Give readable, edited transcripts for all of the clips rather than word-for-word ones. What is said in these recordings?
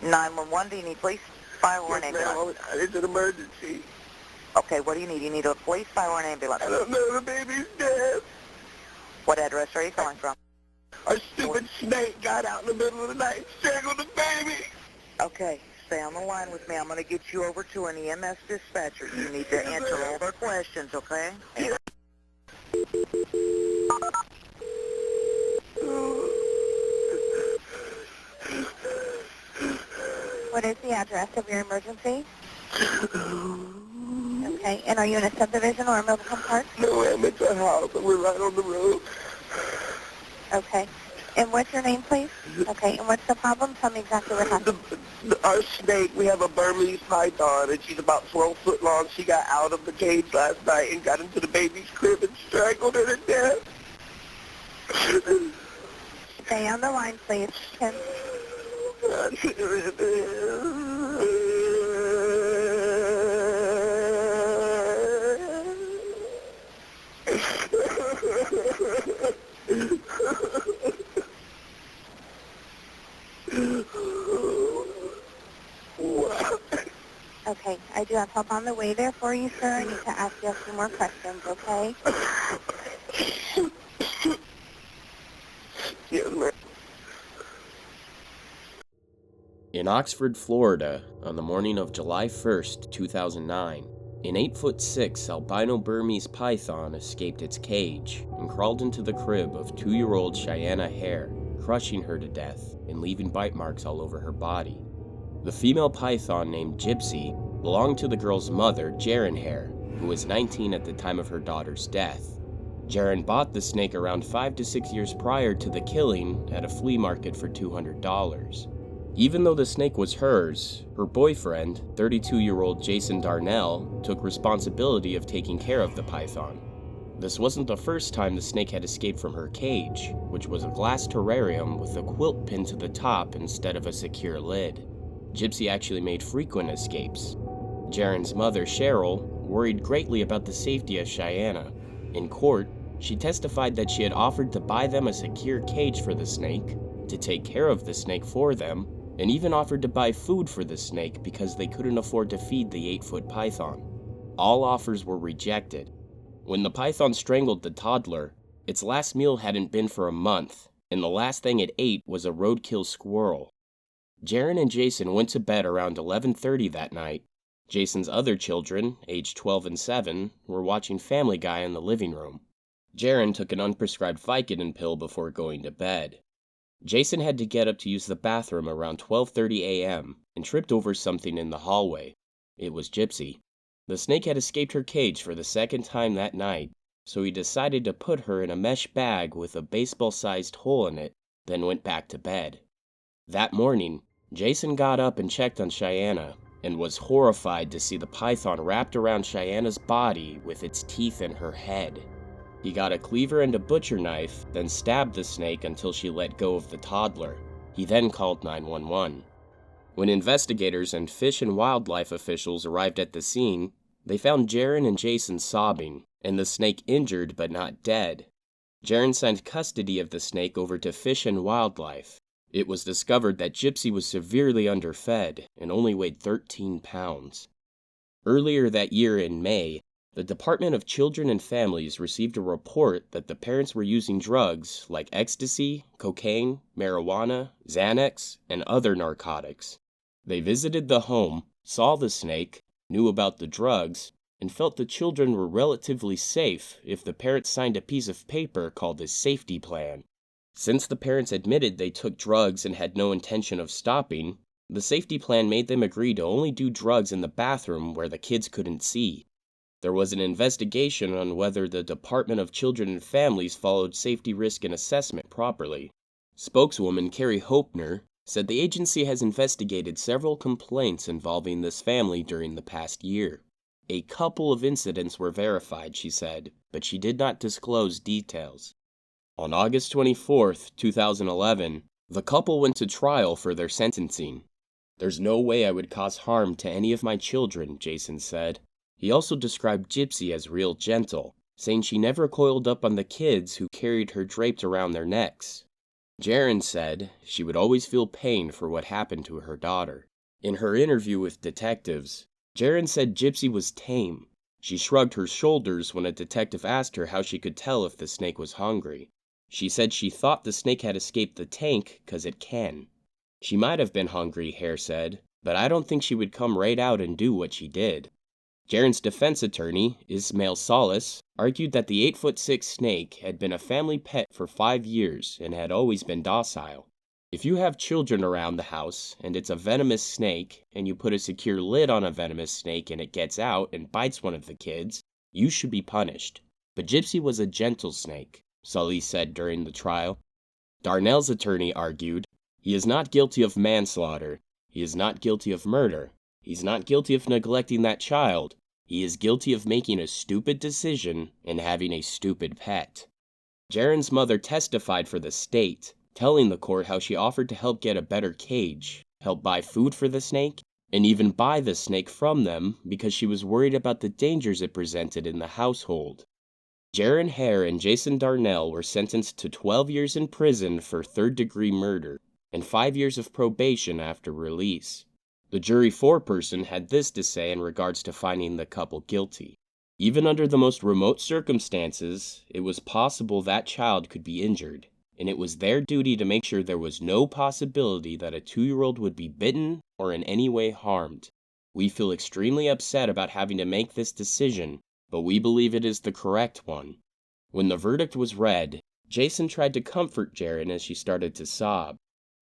911, do you need police, fire, or an Yes, ambulance? ma'am. It's an emergency. Okay, what do you need? You need a police, fire, or an ambulance? I don't know. The baby's dead. What address are you calling from? A stupid snake got out in the middle of the night and strangled the baby. Okay, stay on the line with me. I'm going to get you over to an EMS dispatcher. You need to answer all their questions, okay? What is the address of your emergency? Okay, and are you in a subdivision or a mobile home park? No, ma'am, it's a house, and we're right on the road. Okay, and what's your name, please? Okay, and what's the problem? Tell me exactly what happened. Our snake, we have a Burmese python, and she's about 12 foot long. She got out of the cage last night and got into the baby's crib and strangled her to death. Stay on the line, please. Kim. Okay, I do have help on the way there for you, sir. I need to ask you a few more questions, okay? Yes, ma'am. In Oxford, Florida, on the morning of July 1st, 2009, an 8'6" albino Burmese python escaped its cage and crawled into the crib of 2-year-old Cheyenne Hare, crushing her to death and leaving bite marks all over her body. The female python, named Gypsy, belonged to the girl's mother, Jaren Hare, who was 19 at the time of her daughter's death. Jaren bought the snake around 5 to 6 years prior to the killing at a flea market for $200. Even though the snake was hers, her boyfriend, 32-year-old Jason Darnell, took responsibility of taking care of the python. This wasn't the first time the snake had escaped from her cage, which was a glass terrarium with a quilt pinned to the top instead of a secure lid. Gypsy actually made frequent escapes. Jaren's mother, Cheryl, worried greatly about the safety of Cheyenne. In court, she testified that she had offered to buy them a secure cage for the snake, to take care of the snake for them, and even offered to buy food for the snake because they couldn't afford to feed the 8-foot python. All offers were rejected. When the python strangled the toddler, its last meal hadn't been for a month, and the last thing it ate was a roadkill squirrel. Jaren and Jason went to bed around 11:30 that night. Jason's other children, aged 12 and 7, were watching Family Guy in the living room. Jaren took an unprescribed Vicodin pill before going to bed. Jason had to get up to use the bathroom around 12:30 a.m. and tripped over something in the hallway. It was Gypsy. The snake had escaped her cage for the second time that night, so he decided to put her in a mesh bag with a baseball-sized hole in it, then went back to bed. That morning, Jason got up and checked on Cheyenne, and was horrified to see the python wrapped around Cheyenne's body with its teeth in her head. He got a cleaver and a butcher knife, then stabbed the snake until she let go of the toddler. He then called 911. When investigators and Fish and Wildlife officials arrived at the scene, they found Jaren and Jason sobbing, and the snake injured but not dead. Jaren signed custody of the snake over to Fish and Wildlife. It was discovered that Gypsy was severely underfed and only weighed 13 pounds. Earlier that year in May, the Department of Children and Families received a report that the parents were using drugs like ecstasy, cocaine, marijuana, Xanax, and other narcotics. They visited the home, saw the snake, knew about the drugs, and felt the children were relatively safe if the parents signed a piece of paper called a safety plan. Since the parents admitted they took drugs and had no intention of stopping, the safety plan made them agree to only do drugs in the bathroom where the kids couldn't see. There was an investigation on whether the Department of Children and Families followed safety risk and assessment properly. Spokeswoman Carrie Hopner said the agency has investigated several complaints involving this family during the past year. A couple of incidents were verified, she said, but she did not disclose details. On August 24, 2011, the couple went to trial for their sentencing. "There's no way I would cause harm to any of my children," Jason said. He also described Gypsy as real gentle, saying she never coiled up on the kids who carried her draped around their necks. Jaren said she would always feel pain for what happened to her daughter. In her interview with detectives, Jaren said Gypsy was tame. She shrugged her shoulders when a detective asked her how she could tell if the snake was hungry. She said she thought the snake had escaped the tank 'cause it can. She might have been hungry, Hare said, but I don't think she would come right out and do what she did. Jaren's defense attorney, Ismail Salas, argued that the 8'6" snake had been a family pet for 5 years and had always been docile. If you have children around the house and it's a venomous snake and you put a secure lid on a venomous snake and it gets out and bites one of the kids, you should be punished. But Gypsy was a gentle snake, Sully said during the trial. Darnell's attorney argued, he is not guilty of manslaughter. He is not guilty of murder. He's not guilty of neglecting that child. He is guilty of making a stupid decision and having a stupid pet. Jaren's mother testified for the state, telling the court how she offered to help get a better cage, help buy food for the snake, and even buy the snake from them because she was worried about the dangers it presented in the household. Jaren Hare and Jason Darnell were sentenced to 12 years in prison for third-degree murder and 5 years of probation after release. The jury foreperson had this to say in regards to finding the couple guilty. Even under the most remote circumstances, it was possible that child could be injured, and it was their duty to make sure there was no possibility that a 2-year-old would be bitten or in any way harmed. We feel extremely upset about having to make this decision, but we believe it is the correct one. When the verdict was read, Jason tried to comfort Jaren as she started to sob.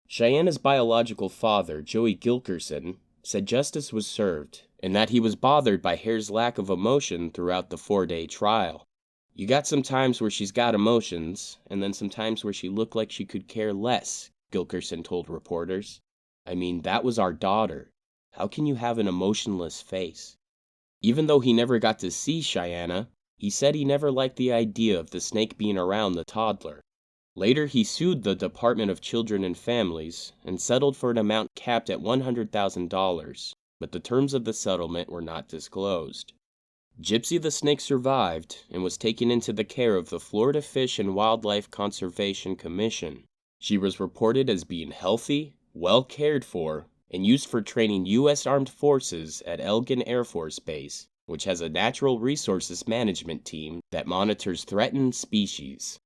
Cheyenne's biological father, Joey Gilkerson, said justice was served, and that he was bothered by Hare's lack of emotion throughout the 4-day trial. You got some times where she's got emotions, and then some times where she looked like she could care less, Gilkerson told reporters. I mean, that was our daughter. How can you have an emotionless face? Even though he never got to see Cheyenne, he said he never liked the idea of the snake being around the toddler. Later, he sued the Department of Children and Families and settled for an amount capped at $100,000, but the terms of the settlement were not disclosed. Gypsy the snake survived and was taken into the care of the Florida Fish and Wildlife Conservation Commission. She was reported as being healthy, well cared for, and used for training U.S. Armed Forces at Elgin Air Force Base, which has a natural resources management team that monitors threatened species.